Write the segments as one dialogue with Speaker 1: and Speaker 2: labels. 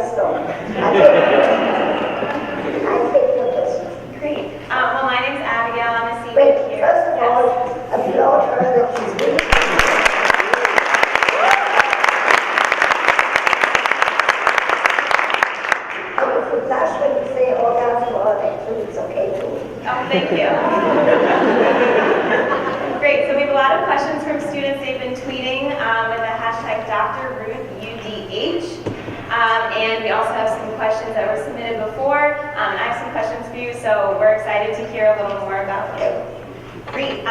Speaker 1: just don't. I take your questions.
Speaker 2: Great. Well, my name's Abigail. I'm a senior
Speaker 1: Wait,
Speaker 2: here.
Speaker 1: first of all, applaud her that she's really. And if you blush when you say orgasm or actually it's okay too.
Speaker 2: Oh, thank you. Great. So we have a lot of questions from students. They've been tweeting with the hashtag Dr. Ruth UDH. And we also have some questions that were submitted before. And I have some questions for you, so we're excited to hear a little more about you. Great.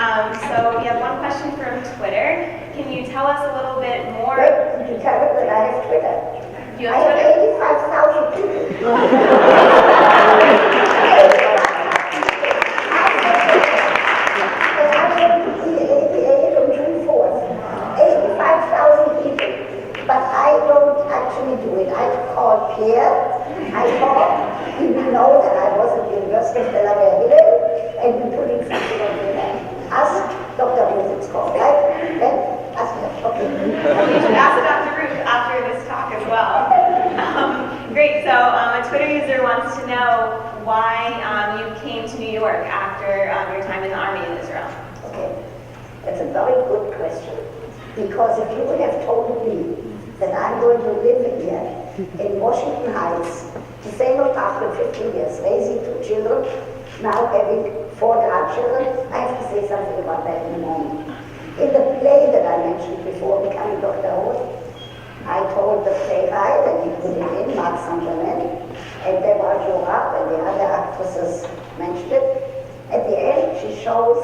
Speaker 2: So we have one question from Twitter. Can you tell us a little bit more?
Speaker 1: Wait, did you tell her that I have Twitter?
Speaker 2: You
Speaker 1: I
Speaker 2: have
Speaker 1: have
Speaker 2: Twitter?
Speaker 1: 85,000 people. And I'm going to be ABA from June 4th. 85,000 people. But I don't actually do it. I call Pierre. I call. He will know that I was at the University of Delaware and we're putting something on the net. Ask Dr. Ruth, it's called, right? Then ask her. Okay.
Speaker 2: You should ask Dr. Ruth after this talk as well. Great. So a Twitter user wants to know why you came to New York after your time in the Army in Israel.
Speaker 1: Okay. That's a very good question. Because if you would have told me that I'm going to live here in Washington Heights, the same apartment 15 years, raising 2 children, now having 4 grandchildren, I have to say something about that in a moment. In the play that I mentioned before, Becoming Dr. Ruth, I told the playwright, and he put it in, Mark Saint-Germain, and Deborah Jourab and the other actresses mentioned it. At the end, she shows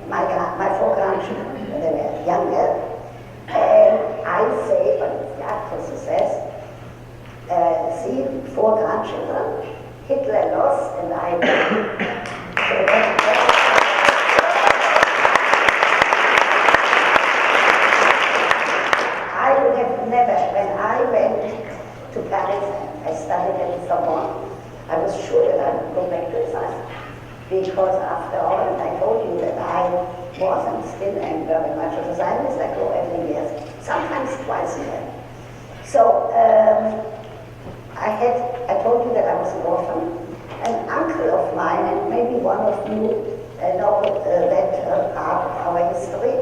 Speaker 1: my 4 grandchildren, when they were younger, and I say, but the actress says, see, 4 grandchildren, Hitler lost and I won. I would have never, when I went to Paris, I studied at the Sorbonne, I was sure that I would go back to Israel. Because after all, and I told you that I wasn't still and very much of a Zionist, I go every year, sometimes twice a year. So I told you that I was an orphan. An uncle of mine, and maybe one of you know that part of our history,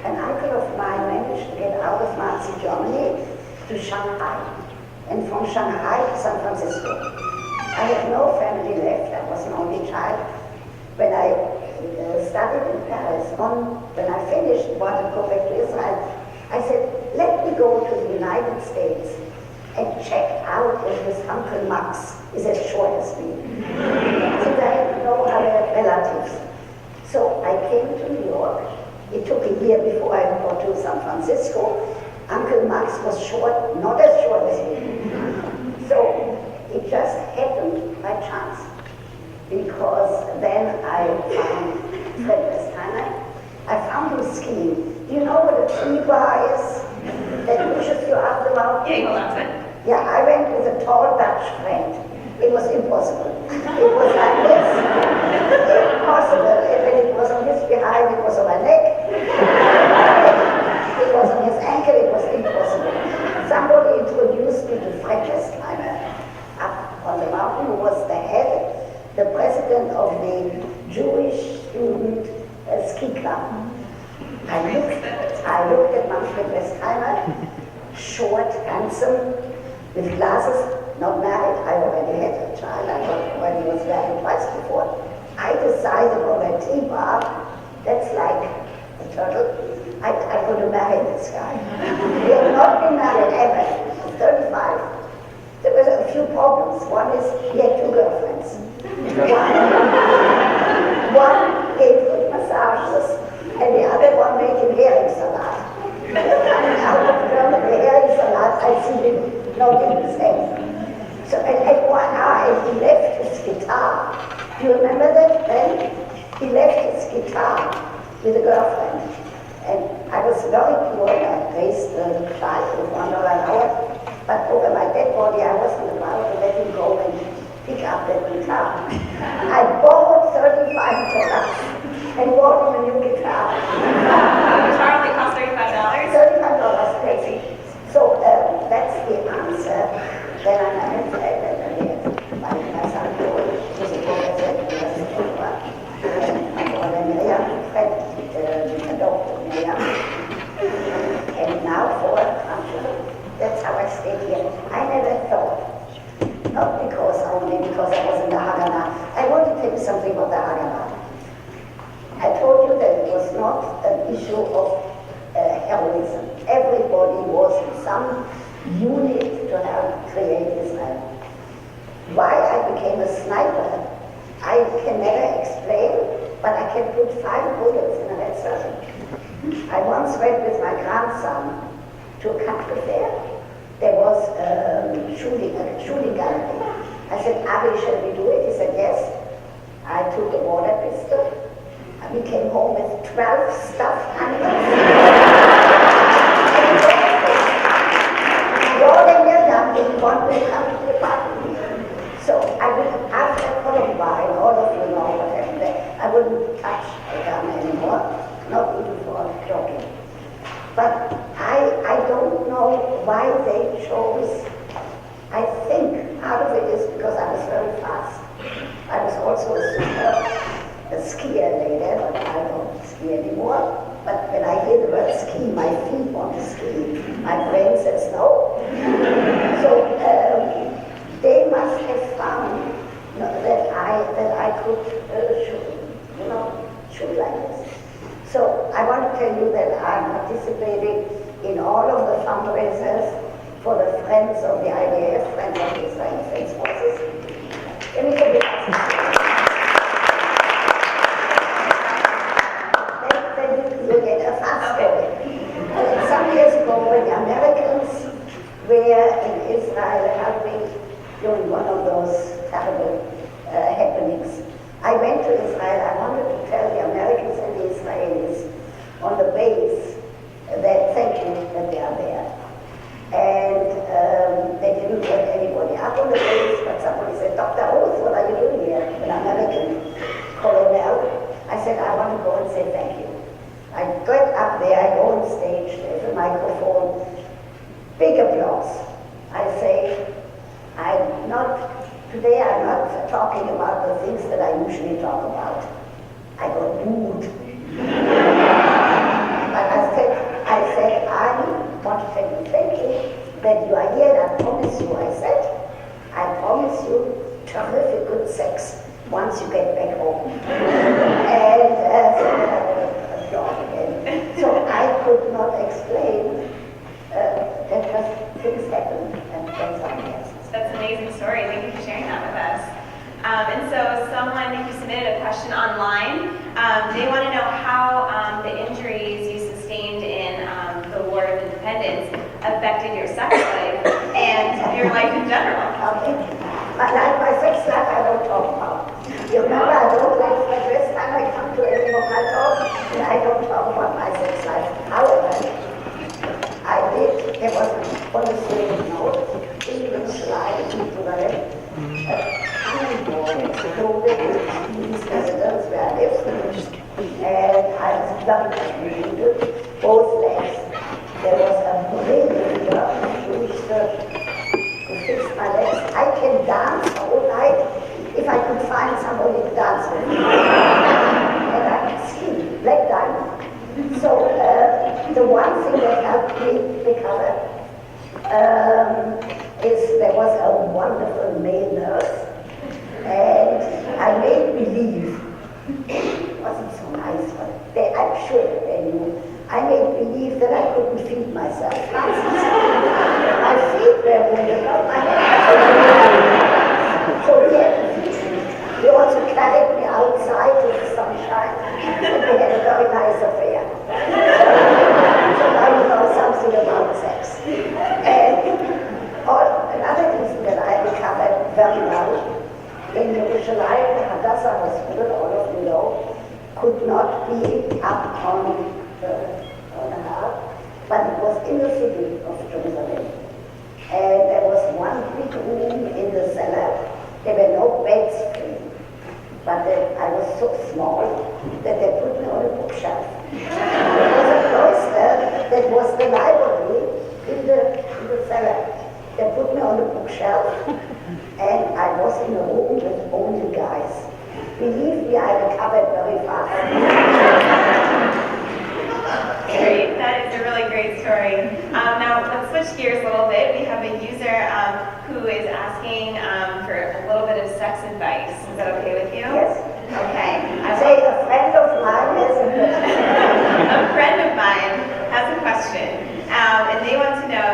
Speaker 1: an uncle of mine managed to get out of Nazi Germany to Shanghai, and from Shanghai to San Francisco. I had no family left, I was an only child. When I studied in Paris, when I finished and wanted to go back to Israel, I said, let me go to the United States and check out if his Uncle Max is as short as me. Since I had no other relatives. So I came to New York. It took a year before I got to San Francisco. Uncle Max was short, not as short as me. So it just happened by chance. Because then I found Fred Westheimer. I found him skiing. Do you know what a tree bar is? That pushes you up the mountain?
Speaker 2: Yeah, you know that's it.
Speaker 1: Yeah, I went with a tall Dutch friend. It was impossible. It was like this. Impossible. And when it was on his behind, it was on my neck. It was on his ankle, it was impossible. Somebody introduced me to Fred Westheimer up on the mountain, who was the president of the Jewish student ski club. I looked at Manfred Westheimer, short, handsome, with glasses, not married. I already had a child. I already was married twice before. I decided on a T-bar, that's like a turtle. I'm going to marry this guy. We have not been married ever. 35. There were a few problems. One is he had 2 girlfriends. One gave good massages, and the other one made him herring salad. Coming out of Germany, the herring salad, I see him nodding his head. So at one eye, he left his guitar. Do you remember that then? He left his guitar with a girlfriend. And I was very poor. I raised the child with $1 an hour. But over my dead body, I wasn't allowed to let him go and pick up that guitar. I borrowed $35 and bought him a new guitar.
Speaker 2: Guitar only cost $35?
Speaker 1: $35, crazy. So that's the answer. how I stayed here. I never thought, not only because I was in the Haganah. I want to tell you something about the Haganah. I told you that it was not an issue of heroism. Everybody was in some unit to help create Israel. Why I became a sniper, I can never explain, but I can put 5 bullets in a red circle. I once went with my grandson to a country fair. There was a shooting gallery. I said, Abi, shall we do it? He said, yes. I took a water pistol. We came home with 12 stuffed animals. More than you're done, one will come to the party. So I would, after Columbine, all of you know what happened there, I wouldn't touch a gun anymore, not even for joking. But I don't know why they chose. I think part of it is because I was very fast. I was also a skier later, but I don't ski anymore. But when I hear the word ski, my feet want to ski. My brain says no. So they must have found that I could shoot like this. So I want to tell you that I'm participating in all of the fundraisers for the Friends of the IDF, Friends of the Israeli Defense Forces. Let me tell you you get a fast story. Some years ago, when the Americans were in Israel helping during one of those terrible happenings, I went to Israel. I wanted to tell the Americans and the Israelis on the base that thank you that they are there. And they didn't get anybody up on the base, but somebody said, Dr. Ruth, what are you doing here? An American colonel. I said, I want to go and say thank you. I got up there, I go on stage, there's a microphone, big applause. I say, today I'm not talking about the things that I usually talk about. I got booed. But I said, I want to tell you thank you that you are here, and I promise you, I promise you terrific good sex once you get back home. And so I could not explain that just things happened and then something else.
Speaker 2: That's an amazing story. Thank you for sharing that with us. And so someone who submitted a question online, they want to know how the injuries you sustained in the War of Independence affected your sex life and your life in general.
Speaker 1: Okay. My sex life I don't talk about. You remember I don't like the first time I come to any of my talks, and I don't talk about my sex life. However, there was on the same note, in the slide to the loaded with these residents where I lived, and I was dumped both legs. There was a lady who used to fix my legs. I can dance all night if I could find somebody to dance with me. And I could ski, black diamond. So the one thing that helped me recover is there was a wonderful male nurse, and I made believe, it wasn't so nice, but I'm sure they knew, I made believe that I couldn't feed myself. My feet were wounded, not my head. So he also carried me outside to the sunshine, and we had a very nice affair. So now you know something about sex. And another reason that I recovered very well, in Yerushalayim, the Hadassah Hospital, all of you know, could not be up on the heart, but it was in the city of Jerusalem. And there was one big room in the cellar. There were no beds free. But I was so small that they put me on a bookshelf. There was a cloister that was the library in the cellar. They put me on the bookshelf, and I was in a room with only guys. Believe me, I recovered very fast.
Speaker 2: Great. That is a really great story. story. Now, let's switch gears a little bit. We have a user who is asking for a little bit of sex advice. Is that okay with you?
Speaker 1: Yes.
Speaker 2: Okay.
Speaker 1: Say a friend of mine has a
Speaker 2: A friend of mine has a question, and they want to know,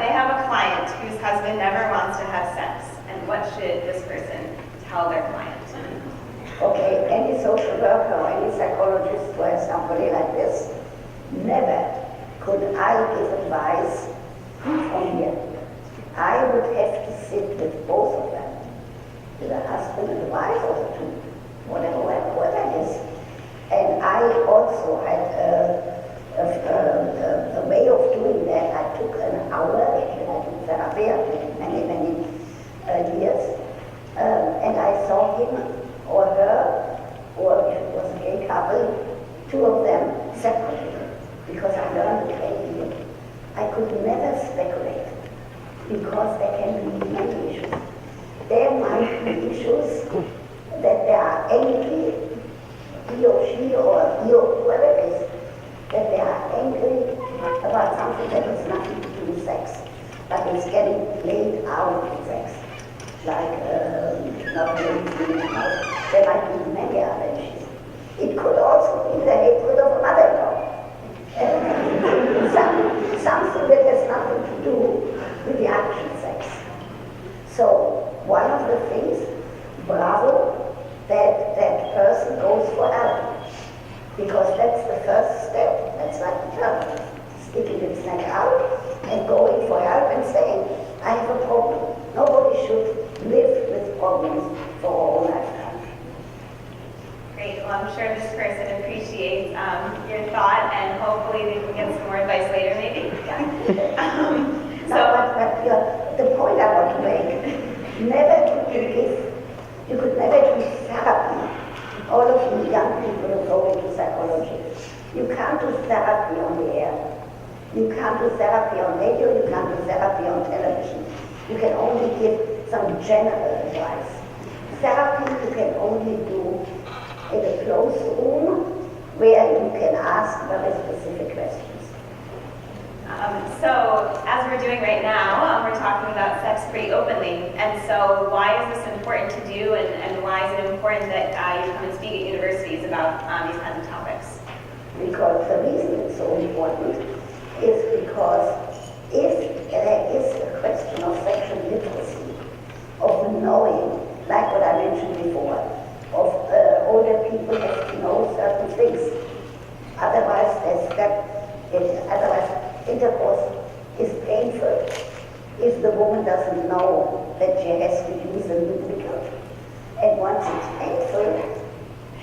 Speaker 2: they have a client whose husband never wants to have sex, and what should this person tell their client?
Speaker 1: Okay, any social worker or any psychologist who has somebody like this, never could I give advice from here. I would have to sit with both of them, with the husband and the wife, or the two, whatever it is. And I also had a way of doing that. I took an hour, and I did therapy, I did many years, and I saw him or her, or if it was a gay couple, two of them separately, because I learned the trade here. I could never speculate, because there can be many issues. There might be issues that they are angry, he or she or he or whoever it is, that they are angry about something that has nothing to do with sex, but it's getting played out with sex. Like, not really, there might be many other issues. It could also be the hatred of a mother-in-law. Something that has nothing to do with the actual sex. So, one of the things, bravo, that that person goes for help. Because that's the first step. That's like the term. Sticking its neck out and going for help and saying, I have a problem. Nobody should live with problems for all lifetime.
Speaker 2: Great. Well, I'm sure this person appreciates your thought, and hopefully they can get some more advice later, maybe.
Speaker 1: The point I want to make, you could never do therapy. All of you young people who go into psychology, you can't do therapy on the air. You can't do therapy on radio, you can't do therapy on television. You can only give some general advice. Therapy you can only do in a closed room where you can ask very specific questions.
Speaker 2: So, as we're doing right now, we're talking about sex pretty openly. And so, why is this important to do, and why is it important that you come and speak at universities about these kinds of topics?
Speaker 1: Because the reason it's so important is because if there is a question of sexual literacy, of knowing, like what I mentioned before, of older people have to know certain things. Otherwise, intercourse is painful if the woman doesn't know that she has to use a lubricant. And once it's painful,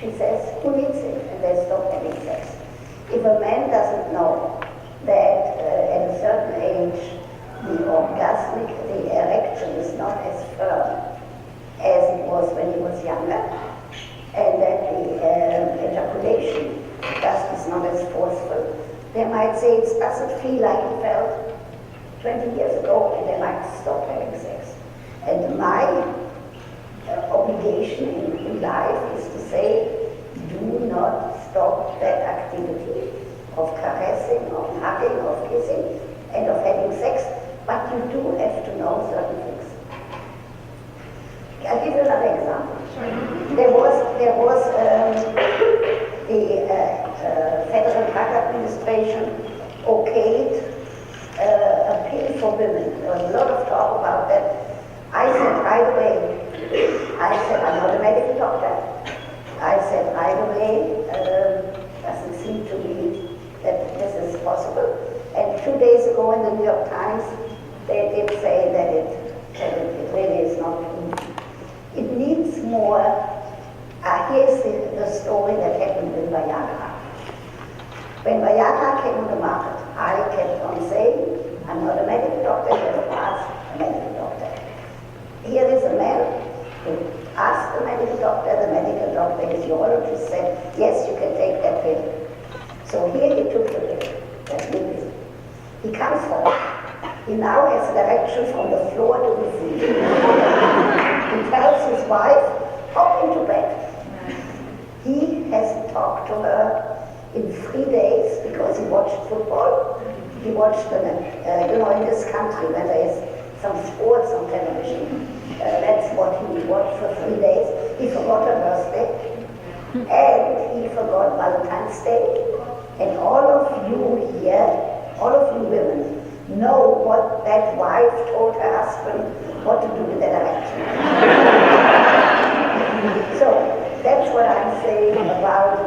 Speaker 1: she says, who needs it? And they stop having sex. If a man doesn't know that at a certain age, the erection is not as firm as it was when he was younger, and that the ejaculation is not as forceful, they might say it doesn't feel like it felt 20 years ago, and they might stop having sex. And my obligation in life is to say, do not stop that activity of caressing, of hugging, of kissing, and of having sex, but you do have to know certain things. I'll give you another example. Sure. There was the Federal Drug Administration okayed a pill for women. There was a lot of talk about that. I said right away, I'm not a medical doctor. I said right away, doesn't seem to me that this is possible. And 2 days ago in the New York Times, they did say that it really is not true. It needs more. Here's the story that happened with Viagra. When Viagra came on the market, I kept on saying, I'm not a medical doctor, never asked a medical doctor. Here is a man who asked the medical doctor, his urologist said, yes, you can take that pill. So here he took the pill, that new pill. He comes home. He now has an erection from the floor to the ceiling. He tells his wife, hop into bed. He hasn't talked to her in 3 days because he watched football. He watched them, in this country when there is some sports on television, that's what he watched for 3 days. He forgot her birthday, and he forgot Valentine's Day. And all of you here, all of you women, know what that wife told her husband what to do with that erection. So that's what I'm saying about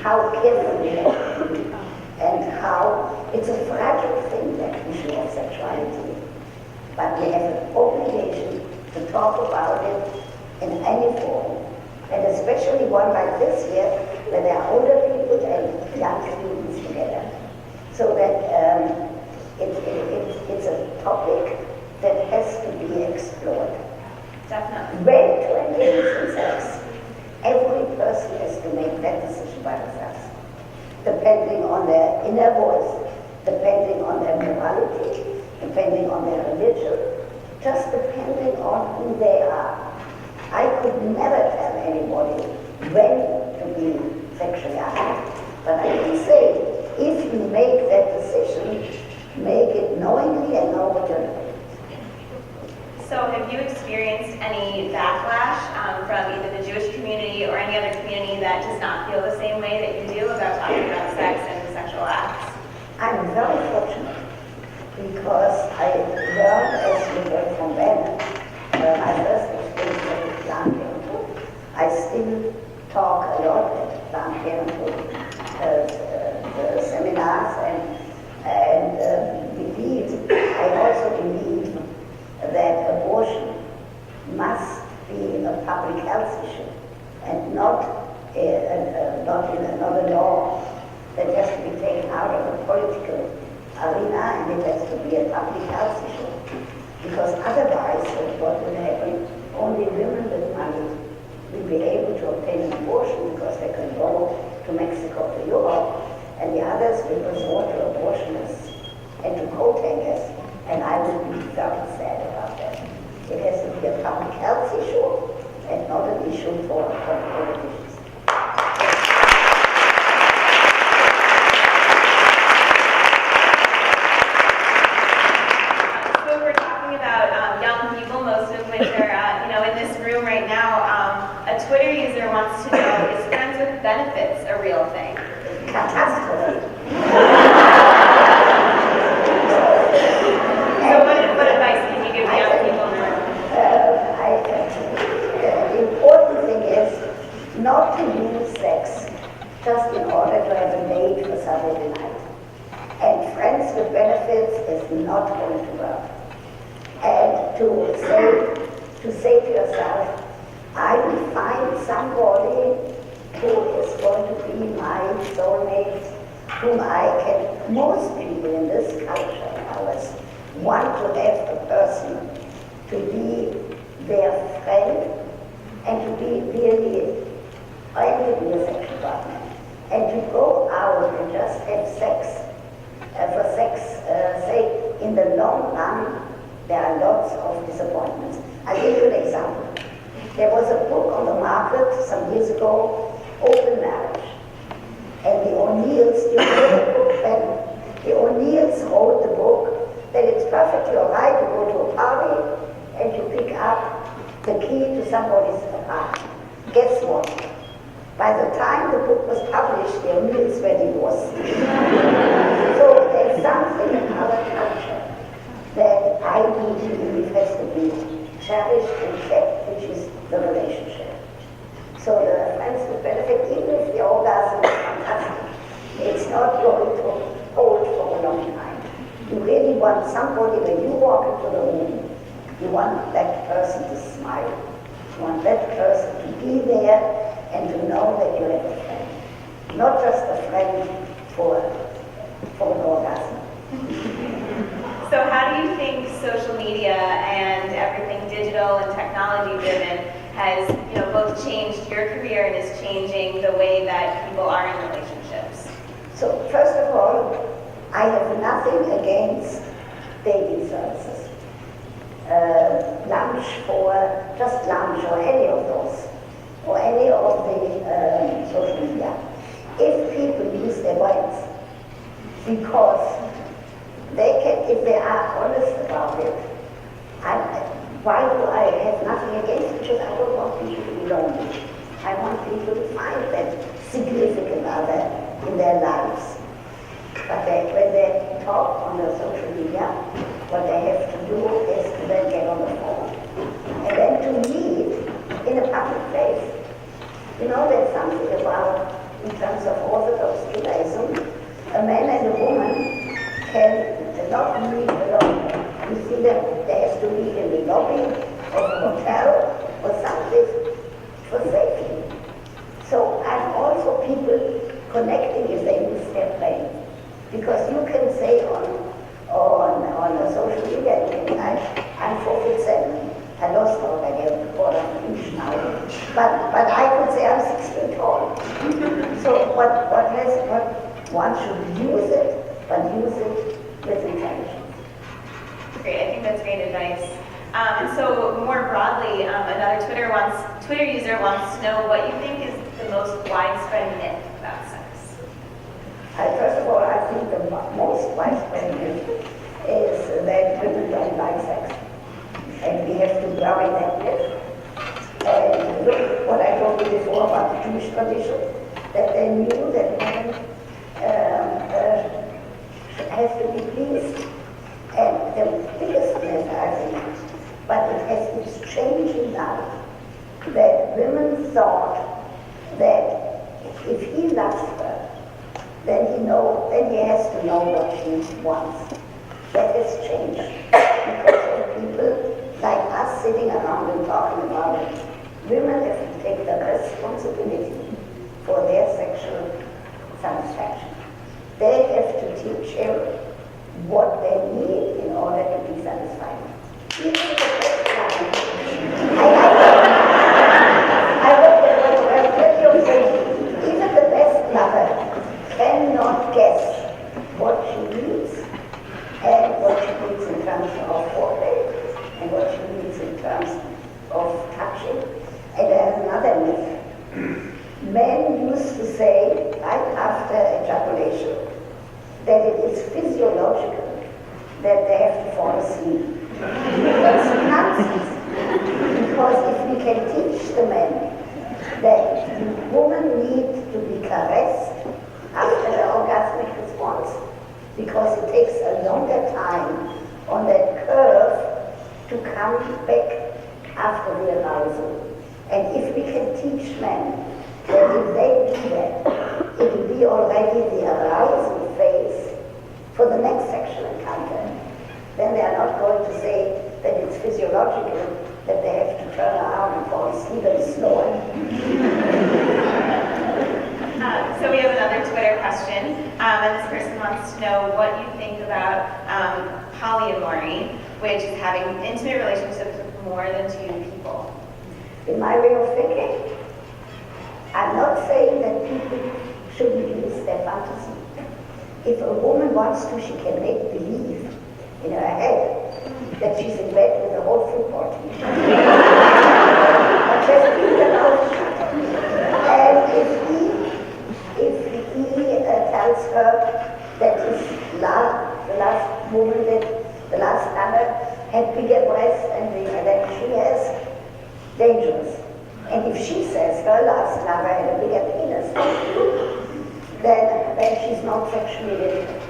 Speaker 1: how careful we have to be and how it's a fragile thing, that issue of sexuality. But we have an obligation to talk about it in any form, and especially one like this here, where there are older people and young students together, so that it's a topic that has to be explored.
Speaker 2: Definitely.
Speaker 1: When to engage in sex, every person has to make that decision by themselves, depending on their inner voice, depending on their morality, depending on their religion, just depending on who they are. I could never tell anybody when to be sexually active, but I can say, if you make that decision, make it knowingly and know what you're doing.
Speaker 2: So have you experienced any backlash from either the Jewish community or any other community that does not feel the same way that you do about talking about sex and sexual acts?
Speaker 1: I'm very fortunate because I learned, as we heard from Ben, my first experience with Planned Parenthood. I still talk a lot at Planned Parenthood seminars and I also believe that abortion must be a public health issue and not a law that has to be taken out of the political arena, and it has to be a public health issue. Because otherwise, what will happen? Only women with money will be able to obtain an abortion because they can go to Mexico, to Europe, and the others will resort to abortionists and to coat hangers, and I would be very sad about that. It has to be a public health issue and not an issue for politicians.
Speaker 2: So we're talking about young people, most of which are in this room right now. A Twitter user wants to know, is friends with benefits a real thing?
Speaker 1: Catastrophe.
Speaker 2: So what advice can you give the young people in the room?
Speaker 1: The important thing is not to use sex just in order to have a date for Saturday night. And friends with benefits is not going to work. And to say to yourself, I will find somebody who is going to be my soulmate, whom I can, most people in this culture, ours, want to have a person to be their friend and to be really friendly with a sexual partner, and to go out and just have sex for sex sake. In the long run, there are lots of disappointments. I'll give you an example. There was a book on the market some years ago, Open Marriage, and the O'Neills, you read the book then? The O'Neills wrote the book that it's perfectly all right to go to a party and to pick up the key to somebody's apartment. Guess what? By the time the book was published, the O'Neills were divorced. So there's something in our culture that I do believe has to be cherished and kept, which is the relationship. So the friends with benefit, even if the orgasm is fantastic, it's not going to hold for a long time. You really want somebody, when you walk into the room, you want that person to smile. You want that person to be there and to know that you have a friend. Not just a friend for an orgasm.
Speaker 2: So how do you think social media and everything digital and technology driven has both changed your career and is changing the way that people are in relationships?
Speaker 1: So first of all, I have nothing against dating services. Lunch or any of those, or any of the social media. If people use their brains, because they can, if they are honest about it, why do I have nothing against it? Because I don't want people to be lonely. I want people to find that significant other in their lives. But when they talk on the social media, what they have to do is to then get on the phone and then to meet in a public place. You know, there's something about, in terms of Orthodox Judaism, a man and a woman can not meet alone. You see them, they have to meet in the lobby of a hotel or something for safety. So I'm also people connecting if they use their brain. Because you can say on a social media, I'm 4'7". I lost already a quarter of an inch now. But I could say I'm 6 feet tall. So what one should use it, but use it with intelligence.
Speaker 2: Great, I think that's great advice. And so more broadly, another Twitter user wants to know what you think is the most widespread myth about sex.
Speaker 1: First of all, I think the most widespread myth is that women don't like sex. And we have to bury that myth. And look what I told you before about the Jewish tradition, that they knew that women have to be pleased. And the biggest myth, I think, but it's changing now, that women thought that if he loves her, then he has to know what she wants. That has changed because of people like us sitting around and talking about it. Women have to take the responsibility for their sexual satisfaction. They have to teach him what they need in order to be satisfied. Even the best lover, even the best lover cannot guess what she needs and what she needs in terms of foreplay and what she needs in terms of touching. And there's another myth. Men used to say, right after ejaculation, that it is physiological that they have to fall asleep. That's nonsense. Because if we can teach the men that women need to be caressed after the orgasmic response, because it takes a longer time on that curve to come back after the arousal. And if we can teach men that if they do that, it will be already the arousal phase for the next sexual encounter, then they are not going to say that it's physiological, that they have to turn around and fall asleep and snore.
Speaker 2: So we have another Twitter question, and this person wants to know what you think about polyamory, which is having intimate relationships with more than 2 people.
Speaker 1: In my way of thinking, I'm not saying that people shouldn't use their fantasy. If a woman wants to, she can make believe in her head that she's in bed with the whole football team. But just keep the mouth shut. And if he tells her that the last woman, the last lover had bigger breasts than she has, dangerous. And if she says her last lover had a bigger penis, then she's not sexually limited.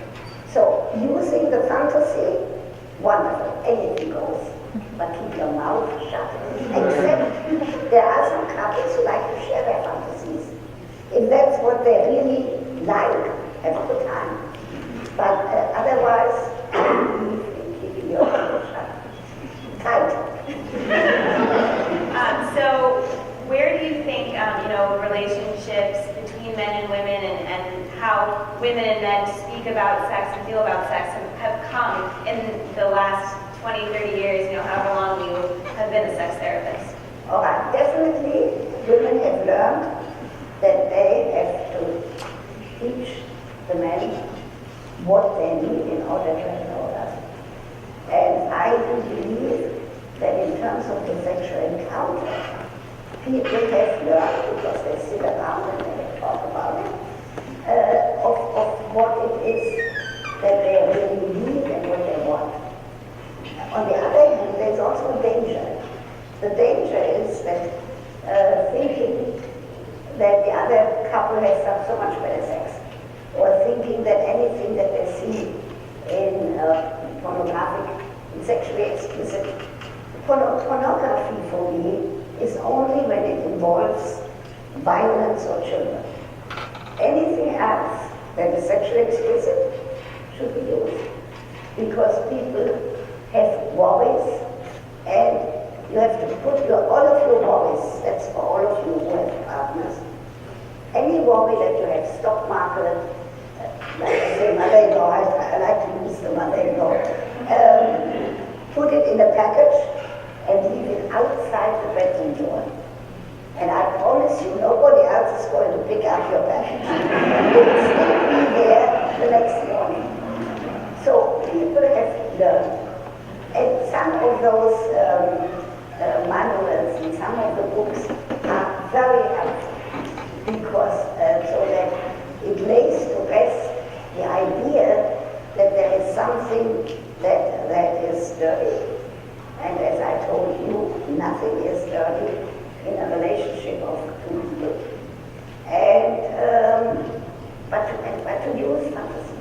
Speaker 1: So using the fantasy, wonderful, anything goes. But keep your mouth shut. Except there are some couples who like to share their fantasies. If that's what they really like, have a good time. But otherwise, I believe in keeping your mouth shut. Tight.
Speaker 2: So where do you think, relationships between men and women and how women and men speak about sex and feel about sex have come in the last 20, 30 years, however long you have been a sex therapist?
Speaker 1: All right, definitely women have learned that they have to teach the men what they need in order to have an orgasm. And I do believe that in terms of the sexual encounter, people have learned, because they sit around and they talk about it, of what it is that they really need and The danger is that thinking that the other couple has so much better sex, or thinking that anything that they see in pornographic and sexually explicit. Pornography for me is only when it involves violence or children. Anything else that is sexually explicit should be used, because people have worries, and you have to put all of your worries, that's for all of you who have partners, any worry that you have, stock market, like I say, mother-in-law, I like to use the mother-in-law, put it in a package and leave it outside the bedroom door. And I promise you, nobody else is going to pick up your package. It will still be there the next morning. So people have learned. And some of those manuals and some of the books are very helpful, because so that it lays to rest the idea that there is something that is dirty. And as I told you, nothing is dirty in a relationship of two people. And but to use fantasy.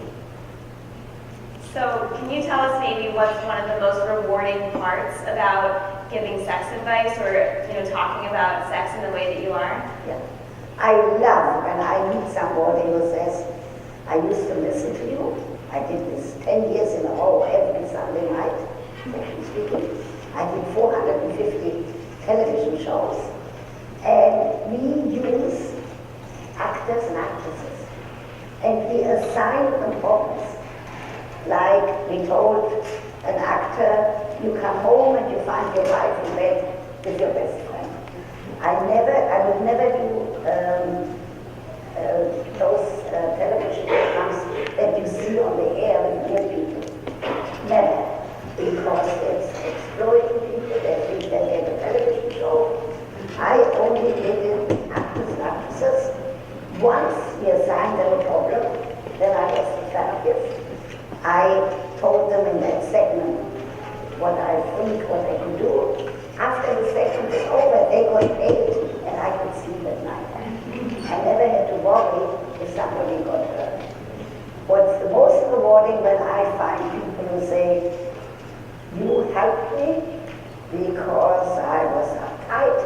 Speaker 2: So can you tell us maybe what's one of the most rewarding parts about giving sex advice, or talking about sex in the way that you are?
Speaker 1: Yeah. I love when I meet somebody who says, I used to listen to you. I did this 10 years in a row every Sunday night, sexually speaking. I did 450 television shows. And we use actors and actresses. And we assign them problems. Like we told an actor, you come home and you find your wife in bed with your best friend. I would never do those television programs that you see on the air with real people. Never. Because it's exploiting people, they think they get a television show. I only did it actors and actresses. Once we assigned them a problem, then I was the therapist. I told them in that segment what I think, what they can do. After the segment is over, they got paid, and I could sleep at night. I never had to worry if somebody got hurt. What's the most rewarding when I find people who say, you helped me because I was uptight.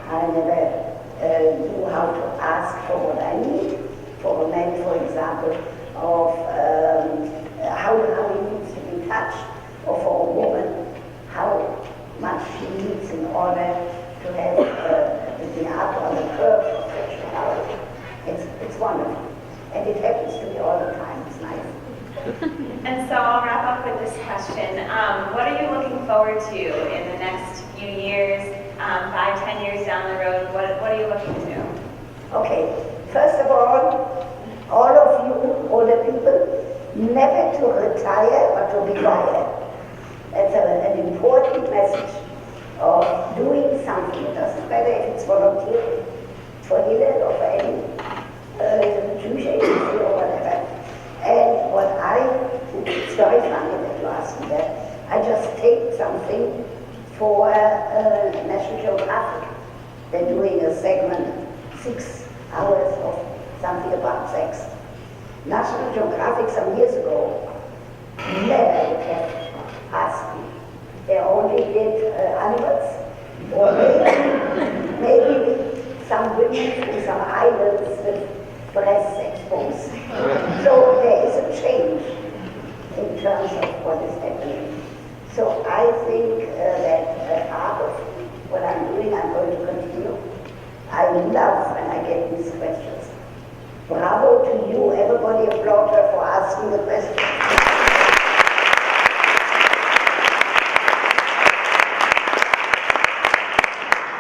Speaker 1: I never knew how to ask for what I need. For a man, for example, of how he needs to be touched, or for a woman, how much she needs in order to have the up on the curve of sexuality. It's wonderful. And it happens to me all the time. It's nice.
Speaker 2: And so I'll wrap up with this question. What are you looking forward to in the next few years, 5, 10 years down the road? What are you looking to do?
Speaker 1: Okay, first of all of you older people, never to retire but to retire. That's an important message of doing something. It doesn't matter if it's volunteering for Hillel or for any Jewish agency or whatever. And it's very funny that you asked me that. I just taped something for National Geographic. They're doing a segment, 6 hours of something about sex. National Geographic some years ago never would have asked me. They only did animals, or maybe some women in some islands with breasts exposed. So there is a change in terms of what is happening. So I think that part of what I'm doing, I'm going to continue. I love when I get these questions. Bravo to you, everybody applaud her for asking the question.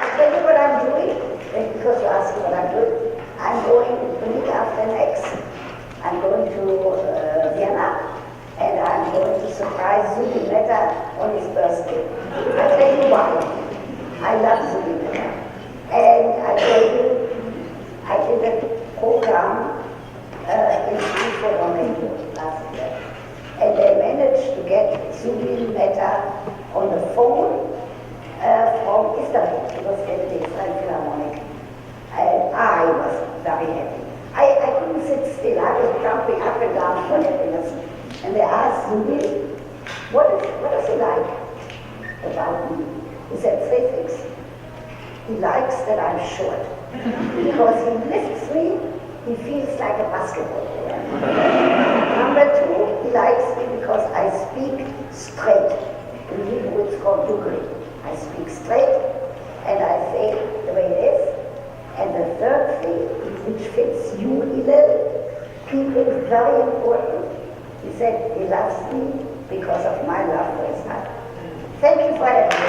Speaker 1: I'll tell you what I'm doing, because you asked me what I'm doing. I'm going the week after next. I'm going to Vienna, and I'm going to surprise Zubi Mehta on his birthday. I'll tell you why. I love Zubi Mehta. And I tell you, I did a program in Stanford on radio last year. And they managed to get Zubi Mehta on the phone from from Israel. He was in the Israel Philharmonic. And I was very happy. I couldn't sit still. I was jumping up and down for happiness. And they asked me, what does he like about me? He said 3 things. He likes that I'm short. Because he lifts me, he feels like a basketball player. Number 2, he likes me because I speak straight. In Hebrew it's called dugri. I speak straight and I say the way it is. And the third thing, which fits you, Hillel, people very important. He said he loves me because of my love for his mother. Thank you for having me.